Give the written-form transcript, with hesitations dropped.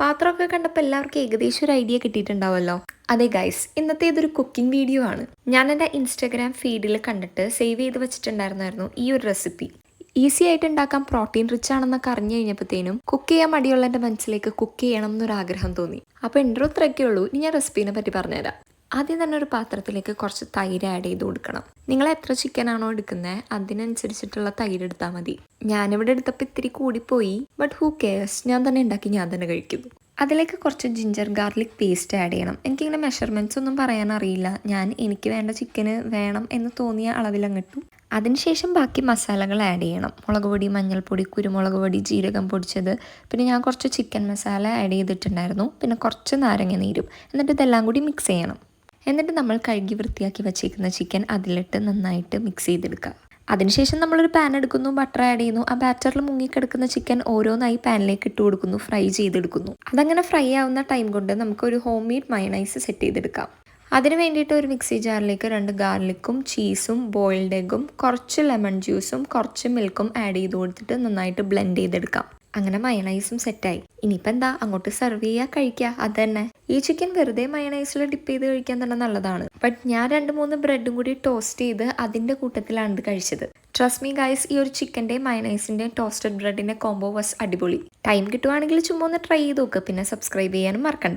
പാത്രമൊക്കെ കണ്ടപ്പോൾ എല്ലാവർക്കും ഏകദേശം ഒരു ഐഡിയ കിട്ടിയിട്ടുണ്ടാവുമല്ലോ. അതെ ഗൈസ്, ഇന്നത്തെ ഇതൊരു കുക്കിംഗ് വീഡിയോ ആണ്. ഞാൻ എൻ്റെ ഇൻസ്റ്റാഗ്രാം ഫീഡിൽ കണ്ടിട്ട് സേവ് ചെയ്ത് വെച്ചിട്ടുണ്ടായിരുന്നു ഈ ഒരു റെസിപ്പി. ഈസി ആയിട്ട് ഉണ്ടാക്കാൻ, പ്രോട്ടീൻ റിച്ച് ആണെന്നൊക്കെ അറിഞ്ഞു കഴിഞ്ഞപ്പോഴത്തേനും കുക്ക് ചെയ്യാൻ മടിയുള്ള എൻ്റെ മനസ്സിലേക്ക് കുക്ക് ചെയ്യണം എന്നൊരാഗ്രഹം തോന്നി. അപ്പോൾ എൻ്റെ ഇത്രയൊക്കെ ഉള്ളൂ. ഇനി ഞാൻ റെസിപ്പീനെ പറ്റി പറഞ്ഞുതരാം. ആദ്യം തന്നെ ഒരു പാത്രത്തിലേക്ക് കുറച്ച് തൈര് ആഡ് ചെയ്ത് കൊടുക്കണം. നിങ്ങൾ എത്ര ചിക്കൻ ആണോ എടുക്കുന്നത് അതിനനുസരിച്ചിട്ടുള്ള തൈര് എടുത്താൽ മതി. ഞാനിവിടെ എടുത്തപ്പോൾ ഇത്തിരി കൂടിപ്പോയി, ബട്ട് ഹൂ കെയർസ്, ഞാൻ തന്നെ ഉണ്ടാക്കി ഞാൻ തന്നെ കഴിക്കുന്നു. അതിലേക്ക് കുറച്ച് ജിഞ്ചർ ഗാർലിക് പേസ്റ്റ് ആഡ് ചെയ്യണം. എനിക്കിങ്ങനെ മെഷർമെൻറ്റ്സ് ഒന്നും പറയാൻ അറിയില്ല. എനിക്ക് വേണ്ട ചിക്കന് വേണം എന്ന് തോന്നിയ അളവിലങ്ങിട്ടു. അതിനുശേഷം ബാക്കി മസാലകൾ ആഡ് ചെയ്യണം. മുളക് പൊടി, മഞ്ഞൾപ്പൊടി, കുരുമുളക് പൊടി, ജീരകം പൊടിച്ചത്, പിന്നെ ഞാൻ കുറച്ച് ചിക്കൻ മസാല ആഡ് ചെയ്തിട്ടുണ്ടായിരുന്നു. പിന്നെ കുറച്ച് നാരങ്ങ നീരും. എന്നിട്ട് ഇതെല്ലാം കൂടി മിക്സ് ചെയ്യണം. എന്നിട്ട് നമ്മൾ കഴുകി വൃത്തിയാക്കി വെച്ചേക്കുന്ന ചിക്കൻ അതിലിട്ട് നന്നായിട്ട് മിക്സ് ചെയ്തെടുക്കുക. അതിനുശേഷം നമ്മളൊരു പാൻ എടുക്കുന്നു, ബട്ടർ ആഡ് ചെയ്യുന്നു. ആ ബാറ്ററിൽ മുങ്ങിക്കിടക്കുന്ന ചിക്കൻ ഓരോന്നായി പാനിലേക്ക് ഇട്ട് കൊടുക്കുന്നു, ഫ്രൈ ചെയ്തെടുക്കുന്നു. അതങ്ങനെ ഫ്രൈ ആവുന്ന ടൈം കൊണ്ട് നമുക്കൊരു ഹോം മെയ്ഡ് മയണൈസ് സെറ്റ് ചെയ്തെടുക്കാം. അതിന് വേണ്ടിയിട്ട് ഒരു മിക്സി ജാറിലേക്ക് 2 ഗാർലിക്കും ചീസും ബോയിൽഡ് എഗ്ഗും കുറച്ച് ലെമൺ ജ്യൂസും കുറച്ച് മിൽക്കും ആഡ് ചെയ്ത് കൊടുത്തിട്ട് നന്നായിട്ട് ബ്ലെൻഡ് ചെയ്തെടുക്കാം. അങ്ങനെ മയണൈസും സെറ്റായി. ഇനിയിപ്പോൾ എന്താ, അങ്ങോട്ട് സെർവ് ചെയ്യുക, കഴിക്കുക, അത് തന്നെ. ഈ ചിക്കൻ വെറുതെ മയണൈസിൽ ഡിപ്പ് ചെയ്ത് കഴിക്കാൻ തന്നെ നല്ലതാണ്. ബട്ട് ഞാൻ 2-3 ബ്രെഡും കൂടി ടോസ്റ്റ് ചെയ്ത് അതിൻ്റെ കൂട്ടത്തിലാണ് ഇത് കഴിച്ചത്. ട്രസ്റ്റ് മീ ഗൈസ്, ഈ ഒരു ചിക്കൻ്റെ മയണൈസിൻ്റെ ടോസ്റ്റഡ് ബ്രെഡിൻ്റെ കോംബോ വാസ് അടിപൊളി. ടൈം കിട്ടുവാണെങ്കിൽ ചുമ്മാ ഒന്ന് ട്രൈ ചെയ്ത് നോക്കുക. പിന്നെ സബ്സ്ക്രൈബ് ചെയ്യാനും മറക്കണ്ട.